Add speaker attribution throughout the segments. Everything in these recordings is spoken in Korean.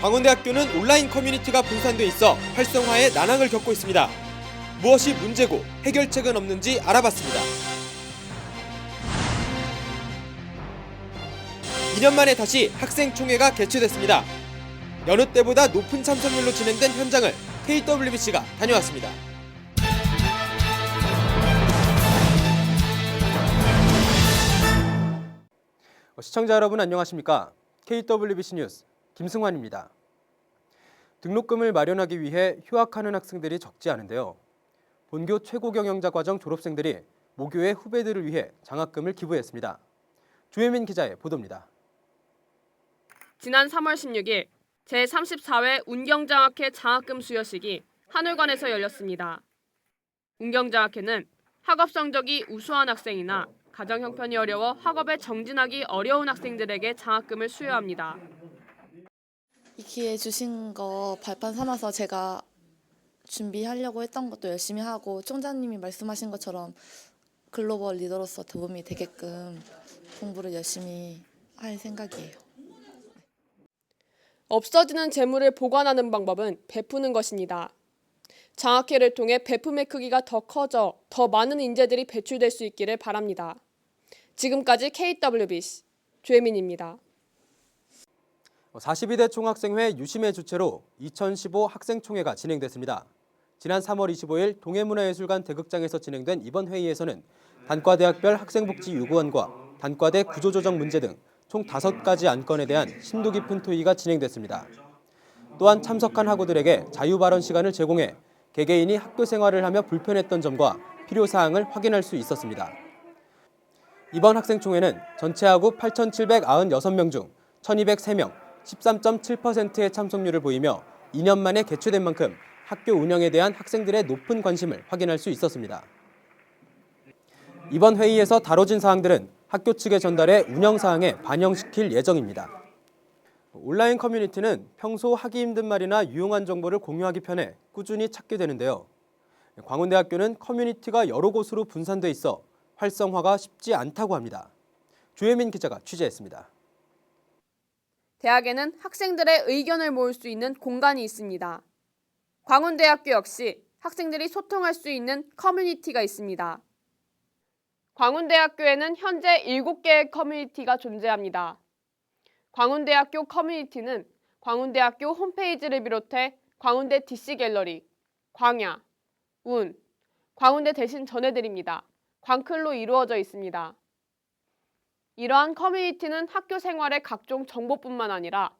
Speaker 1: 광운대학교는 온라인 커뮤니티가 분산돼 있어 활성화에 난항을 겪고 있습니다. 무엇이 문제고 해결책은 없는지 알아봤습니다. 2년 만에 다시 학생총회가 개최됐습니다. 여느 때보다 높은 참석률로 진행된 현장을 KWBC가 다녀왔습니다. 시청자 여러분 안녕하십니까? KWBC 뉴스 김승환입니다. 등록금을 마련하기 위해 휴학하는 학생들이 적지 않은데요. 본교 최고경영자 과정 졸업생들이 모교의 후배들을 위해 장학금을 기부했습니다. 조혜민 기자의 보도입니다.
Speaker 2: 지난 3월 16일 제34회 운경장학회 장학금 수여식이 한울관에서 열렸습니다. 운경장학회는 학업 성적이 우수한 학생이나 가정 형편이 어려워 학업에 정진하기 어려운 학생들에게 장학금을 수여합니다.
Speaker 3: 이 기회 주신 거 발판 삼아서 제가 준비하려고 했던 것도 열심히 하고 총장님이 말씀하신 것처럼 글로벌 리더로서 도움이 되게끔 공부를 열심히 할 생각이에요.
Speaker 2: 없어지는 재물을 보관하는 방법은 베푸는 것입니다. 장학회를 통해 베품의 크기가 더 커져 더 많은 인재들이 배출될 수 있기를 바랍니다. 지금까지 KWBC 조혜민입니다.
Speaker 1: 42대 총학생회 유심의 주최로 2015 학생총회가 진행됐습니다. 지난 3월 25일 동해문화예술관 대극장에서 진행된 이번 회의에서는 단과대학별 학생복지 요구안과 단과대 구조조정 문제 등 총 5가지 안건에 대한 심도 깊은 토의가 진행됐습니다. 또한 참석한 학우들에게 자유발언 시간을 제공해 개개인이 학교 생활을 하며 불편했던 점과 필요사항을 확인할 수 있었습니다. 이번 학생총회는 전체 학우 8,796명 중 1,203명, 13.7%의 참석률을 보이며 2년 만에 개최된 만큼 학교 운영에 대한 학생들의 높은 관심을 확인할 수 있었습니다. 이번 회의에서 다뤄진 사항들은 학교 측에 전달해 운영 사항에 반영시킬 예정입니다. 온라인 커뮤니티는 평소 하기 힘든 말이나 유용한 정보를 공유하기 편해 꾸준히 찾게 되는데요. 광운대학교는 커뮤니티가 여러 곳으로 분산돼 있어 활성화가 쉽지 않다고 합니다. 조혜민 기자가 취재했습니다.
Speaker 2: 대학에는 학생들의 의견을 모을 수 있는 공간이 있습니다. 광운대학교 역시 학생들이 소통할 수 있는 커뮤니티가 있습니다. 광운대학교에는 현재 7개의 커뮤니티가 존재합니다. 광운대학교 커뮤니티는 광운대학교 홈페이지를 비롯해 광운대 DC갤러리, 광야, 운, 광운대 대신 전해드립니다. 광클로 이루어져 있습니다. 이러한 커뮤니티는 학교 생활의 각종 정보뿐만 아니라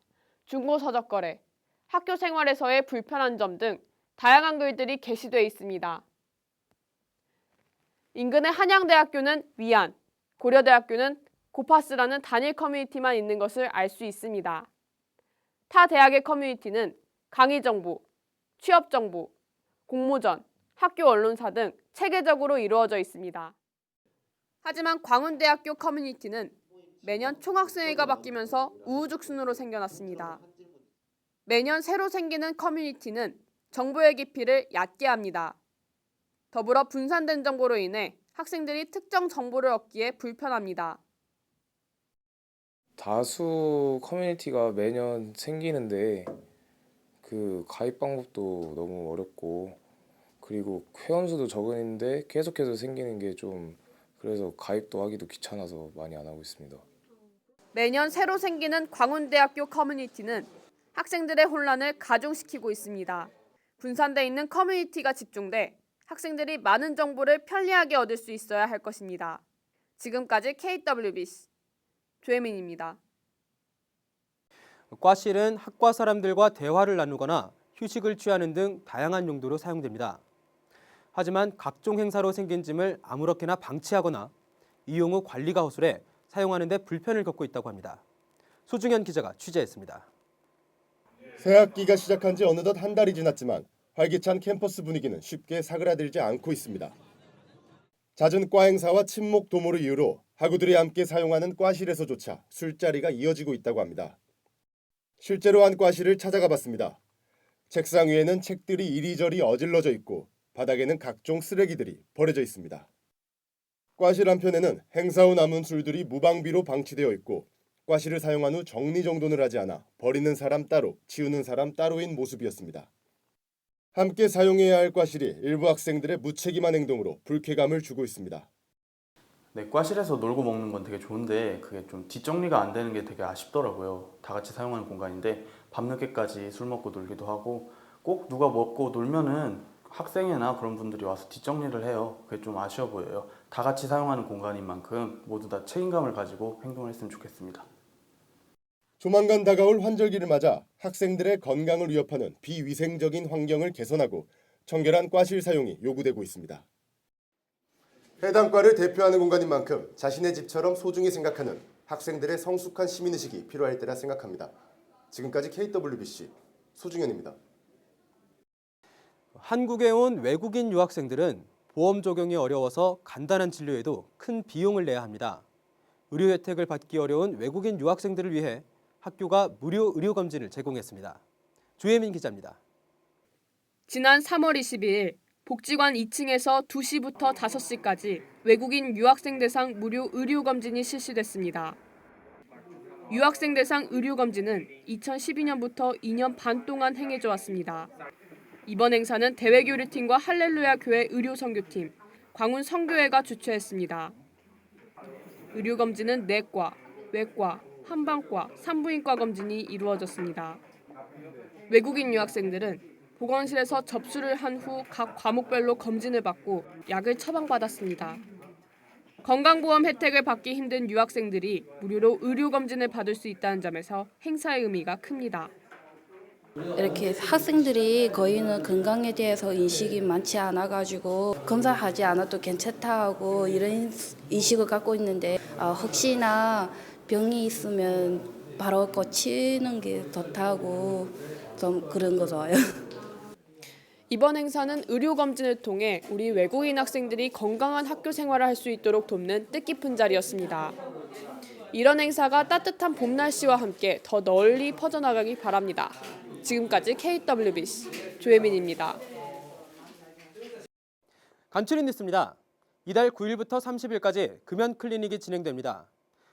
Speaker 2: 중고서적 거래, 학교 생활에서의 불편한 점 등 다양한 글들이 게시되어 있습니다. 인근의 한양대학교는 위안, 고려대학교는 고파스라는 단일 커뮤니티만 있는 것을 알 수 있습니다. 타 대학의 커뮤니티는 강의 정보, 취업 정보, 공모전, 학교 언론사 등 체계적으로 이루어져 있습니다. 하지만 광운대학교 커뮤니티는 매년 총학생회가 바뀌면서 우후죽순으로 생겨났습니다. 매년 새로 생기는 커뮤니티는 정보의 깊이를 얕게 합니다. 더불어 분산된 정보로 인해 학생들이 특정 정보를 얻기에 불편합니다.
Speaker 4: 다수 커뮤니티가 매년 생기는데 그 가입 방법도 너무 어렵고 그리고 회원수도 적은데 계속해서 생기는 게 좀 그래서 가입도 하기도 귀찮아서 많이 안 하고 있습니다.
Speaker 2: 매년 새로 생기는 광운대학교 커뮤니티는 학생들의 혼란을 가중시키고 있습니다. 분산돼 있는 커뮤니티가 집중돼 학생들이 많은 정보를 편리하게 얻을 수 있어야 할 것입니다. 지금까지 KWBC 조혜민입니다.
Speaker 1: 과실은 학과 사람들과 대화를 나누거나 휴식을 취하는 등 다양한 용도로 사용됩니다. 하지만 각종 행사로 생긴 짐을 아무렇게나 방치하거나 이용 후 관리가 허술해 사용하는 데 불편을 겪고 있다고 합니다. 소중현 기자가 취재했습니다.
Speaker 5: 새학기가 시작한 지 어느덧 한 달이 지났지만 활기찬 캠퍼스 분위기는 쉽게 사그라들지 않고 있습니다. 잦은 과 행사와 친목 도모를 이유로 학우들이 함께 사용하는 과실에서조차 술자리가 이어지고 있다고 합니다. 실제로 한 과실을 찾아가 봤습니다. 책상 위에는 책들이 이리저리 어질러져 있고 바닥에는 각종 쓰레기들이 버려져 있습니다. 과실 한편에는 행사 후 남은 술들이 무방비로 방치되어 있고 과실을 사용한 후 정리정돈을 하지 않아 버리는 사람 따로, 치우는 사람 따로인 모습이었습니다. 함께 사용해야 할 과실이 일부 학생들의 무책임한 행동으로 불쾌감을 주고 있습니다.
Speaker 6: 네, 과실에서 놀고 먹는 건 되게 좋은데 그게 좀 뒷정리가 안 되는 게 되게 아쉽더라고요. 다 같이 사용하는 공간인데 밤늦게까지 술 먹고 놀기도 하고 꼭 누가 먹고 놀면은 학생이나 그런 분들이 와서 뒷정리를 해요. 그게 좀 아쉬워 보여요. 다 같이 사용하는 공간인 만큼 모두 다 책임감을 가지고 행동을 했으면 좋겠습니다.
Speaker 5: 조만간 다가올 환절기를 맞아 학생들의 건강을 위협하는 비위생적인 환경을 개선하고 청결한 과실 사용이 요구되고 있습니다. 해당 과를 대표하는 공간인 만큼 자신의 집처럼 소중히 생각하는 학생들의 성숙한 시민의식이 필요할 때라 생각합니다. 지금까지 KWBC 소중현입니다.
Speaker 1: 한국에 온 외국인 유학생들은 보험 적용이 어려워서 간단한 진료에도 큰 비용을 내야 합니다. 의료 혜택을 받기 어려운 외국인 유학생들을 위해 학교가 무료 의료검진을 제공했습니다. 조혜민 기자입니다.
Speaker 2: 지난 3월 22일 복지관 2층에서 2시부터 5시까지 외국인 유학생 대상 무료 의료검진이 실시됐습니다. 유학생 대상 의료검진은 2012년부터 2년 반 동안 행해져 왔습니다. 이번 행사는 대외교류팀과 할렐루야 교회 의료선교팀, 광운 성교회가 주최했습니다. 의료검진은 내과, 외과, 한방과, 산부인과 검진이 이루어졌습니다. 외국인 유학생들은 보건실에서 접수를 한 후 각 과목별로 검진을 받고 약을 처방받았습니다. 건강보험 혜택을 받기 힘든 유학생들이 무료로 의료검진을 받을 수 있다는 점에서 행사의 의미가 큽니다.
Speaker 7: 이렇게 학생들이 거의는 건강에 대해서 인식이 많지 않아가지고 검사하지 않아도 괜찮다 하고 이런 인식을 갖고 있는데 혹시나 병이 있으면 바로 고치는 게 좋다고 좀 그런 거 좋아요.
Speaker 2: 이번 행사는 의료검진을 통해 우리 외국인 학생들이 건강한 학교 생활을 할 수 있도록 돕는 뜻깊은 자리였습니다. 이런 행사가 따뜻한 봄 날씨와 함께 더 널리 퍼져나가기 바랍니다. 지금까지 KWBC 조혜민입니다.
Speaker 1: 간추린 뉴스입니다. 이달 9일부터 30일까지 금연 클리닉이 진행됩니다.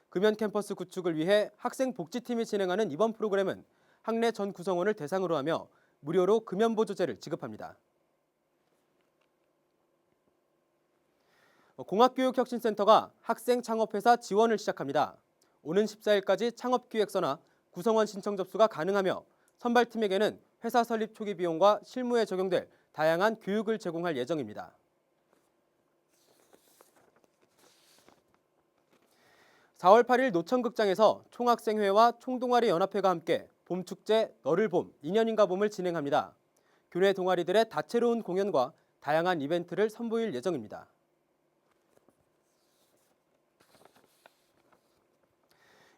Speaker 1: 금연 캠퍼스 구축을 위해 학생복지팀이 진행하는 이번 프로그램은 학내 전 구성원을 대상으로 하며 무료로 금연 보조제를 지급합니다. 공학교육혁신센터가 학생 창업회사 지원을 시작합니다. 오는 14일까지 창업기획서나 구성원 신청 접수가 가능하며 선발팀에게는 회사 설립 초기 비용과 실무에 적용될 다양한 교육을 제공할 예정입니다. 4월 8일 노천극장에서 총학생회와 총동아리 연합회가 함께 봄축제 너를 봄, 인연인가 봄을 진행합니다. 교내 동아리들의 다채로운 공연과 다양한 이벤트를 선보일 예정입니다.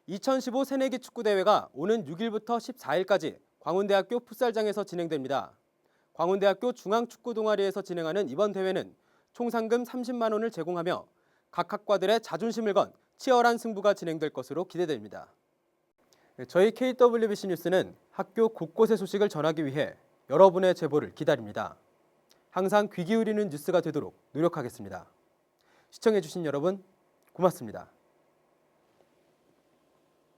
Speaker 1: (2015) 새내기 축구대회가 오는 6일부터 14일까지 광운대학교 풋살장에서 진행됩니다. 광운대학교 중앙축구동아리에서 진행하는 이번 대회는 총 상금 30만 원을 제공하며 각 학과들의 자존심을 건 치열한 승부가 진행될 것으로 기대됩니다. 저희 KWBC 뉴스는 학교 곳곳의 소식을 전하기 위해 여러분의 제보를 기다립니다. 항상 귀 기울이는 뉴스가 되도록 노력하겠습니다. 시청해주신 여러분 고맙습니다.